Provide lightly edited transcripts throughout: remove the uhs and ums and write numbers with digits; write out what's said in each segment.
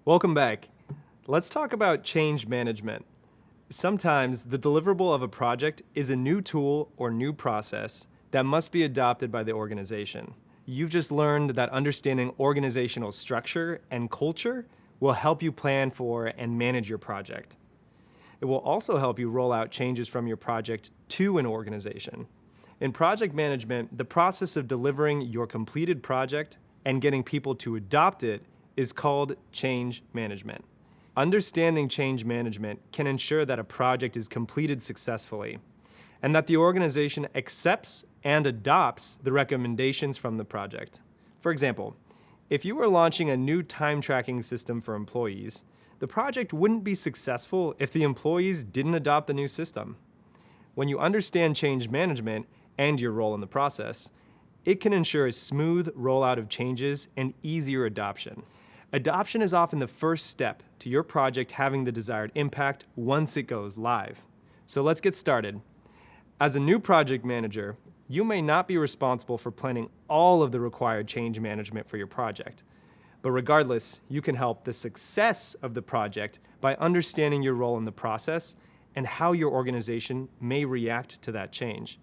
Welcome back. Let's talk about change management. Sometimes the deliverable of a project is a new tool or new process that must be adopted by the organization. You've just learned that understanding organizational structure and culture will help you plan for and manage your project. It will also help you roll out changes from your project to an organization. In project management, the process of delivering your completed project and getting people to adopt it is called change management. Understanding change management can ensure that a project is completed successfully and that the organization accepts and adopts the recommendations from the project. For example, if you were launching a new time tracking system for employees, the project wouldn't be successful if the employees didn't adopt the new system. When you understand change management and your role in the process, it can ensure a smooth rollout of changes and easier adoption. Adoption is often the first step to your project having the desired impact once it goes live. So let's get started. As a new project manager, you may not be responsible for planning all of the required change management for your project. But regardless, you can help the success of the project by understanding your role in the process and how your organization may react to that change.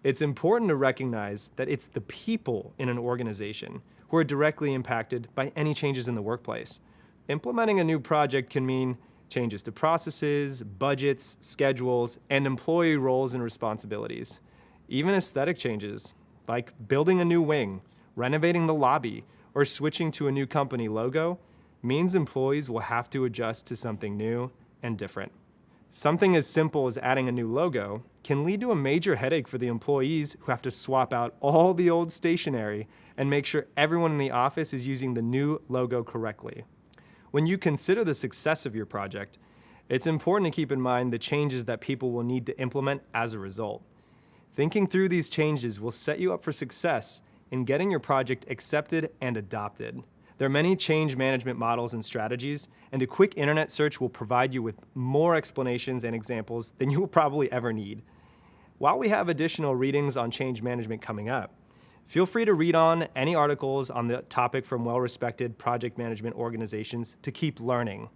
It's important to recognize that it's the people in an organization who are directly impacted by any changes in the workplace. Implementing a new project can mean changes to processes, budgets, schedules, and employee roles and responsibilities. Even aesthetic changes, like building a new wing, renovating the lobby, or switching to a new company logo, means employees will have to adjust to something new and different. Something as simple as adding a new logo can lead to a major headache for the employees who have to swap out all the old stationery and make sure everyone in the office is using the new logo correctly. When you consider the success of your project, it's important to keep in mind the changes that people will need to implement as a result. Thinking through these changes will set you up for success in getting your project accepted and adopted. There are many change management models and strategies, and a quick internet search will provide you with more explanations and examples than you will probably ever need. While we have additional readings on change management coming up, feel free to read on any articles on the topic from well-respected project management organizations to keep learning.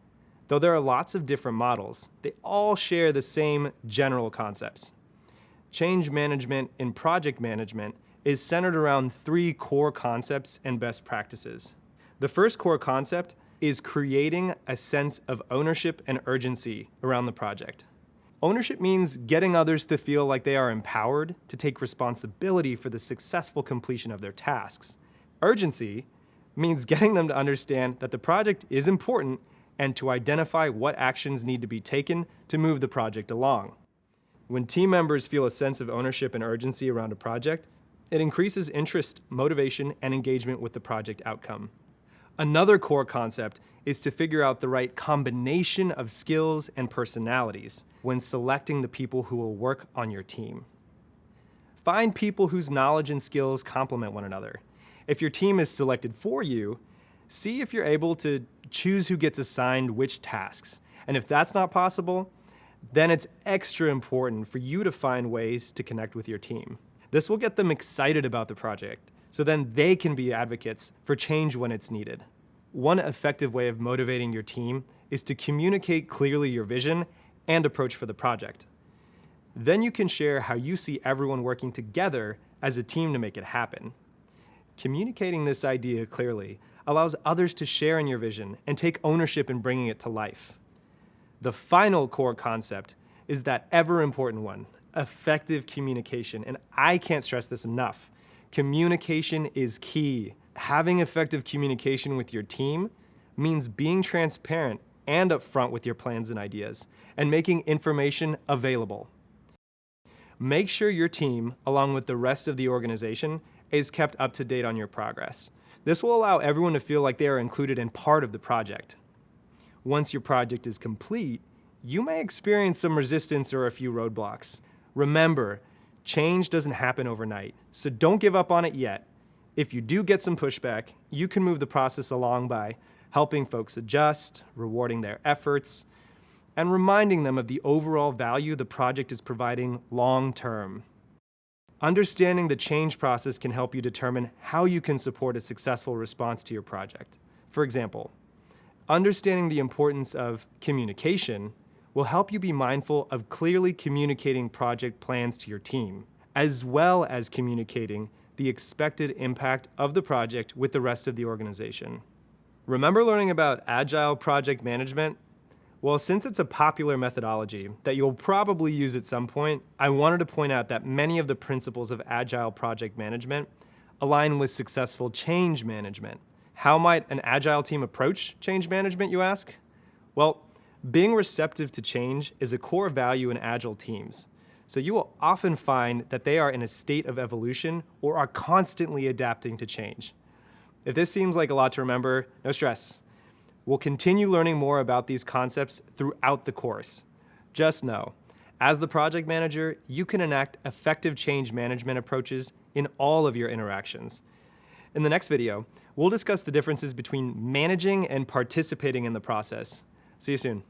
Though there are lots of different models, they all share the same general concepts. Change management in project management is centered around three core concepts and best practices. The first core concept is creating a sense of ownership and urgency around the project. Ownership means getting others to feel like they are empowered to take responsibility for the successful completion of their tasks. Urgency means getting them to understand that the project is important and to identify what actions need to be taken to move the project along. When team members feel a sense of ownership and urgency around a project, it increases interest, motivation, and engagement with the project outcome. Another core concept is to figure out the right combination of skills and personalities when selecting the people who will work on your team. Find people whose knowledge and skills complement one another. If your team is selected for you, see if you're able to choose who gets assigned which tasks. And if that's not possible, then it's extra important for you to find ways to connect with your team. This will get them excited about the project, so then they can be advocates for change when it's needed. One effective way of motivating your team is to communicate clearly your vision and approach for the project. Then you can share how you see everyone working together as a team to make it happen. Communicating this idea clearly allows others to share in your vision and take ownership in bringing it to life. The final core concept is that ever important one, effective communication, and I can't stress this enough. Communication is key. Having effective communication with your team means being transparent and upfront with your plans and ideas, and making information available. Make sure your team, along with the rest of the organization, is kept up to date on your progress. This will allow everyone to feel like they are included in part of the project. Once your project is complete, you may experience some resistance or a few roadblocks. Remember, change doesn't happen overnight, so don't give up on it yet. If you do get some pushback, you can move the process along by helping folks adjust, rewarding their efforts, and reminding them of the overall value the project is providing long-term. Understanding the change process can help you determine how you can support a successful response to your project. For example, Understanding the importance of communication will help you be mindful of clearly communicating project plans to your team, as well as communicating the expected impact of the project with the rest of the organization. Remember learning about Agile project management? Well, since it's a popular methodology that you'll probably use at some point, I wanted to point out that many of the principles of Agile project management align with successful change management. How might an Agile team approach change management, you ask? Well, being receptive to change is a core value in Agile teams. So you will often find that they are in a state of evolution or are constantly adapting to change. If this seems like a lot to remember, no stress. We'll continue learning more about these concepts throughout the course. Just know, as the project manager, you can enact effective change management approaches in all of your interactions. In the next video, we'll discuss the differences between managing and participating in the process. See you soon.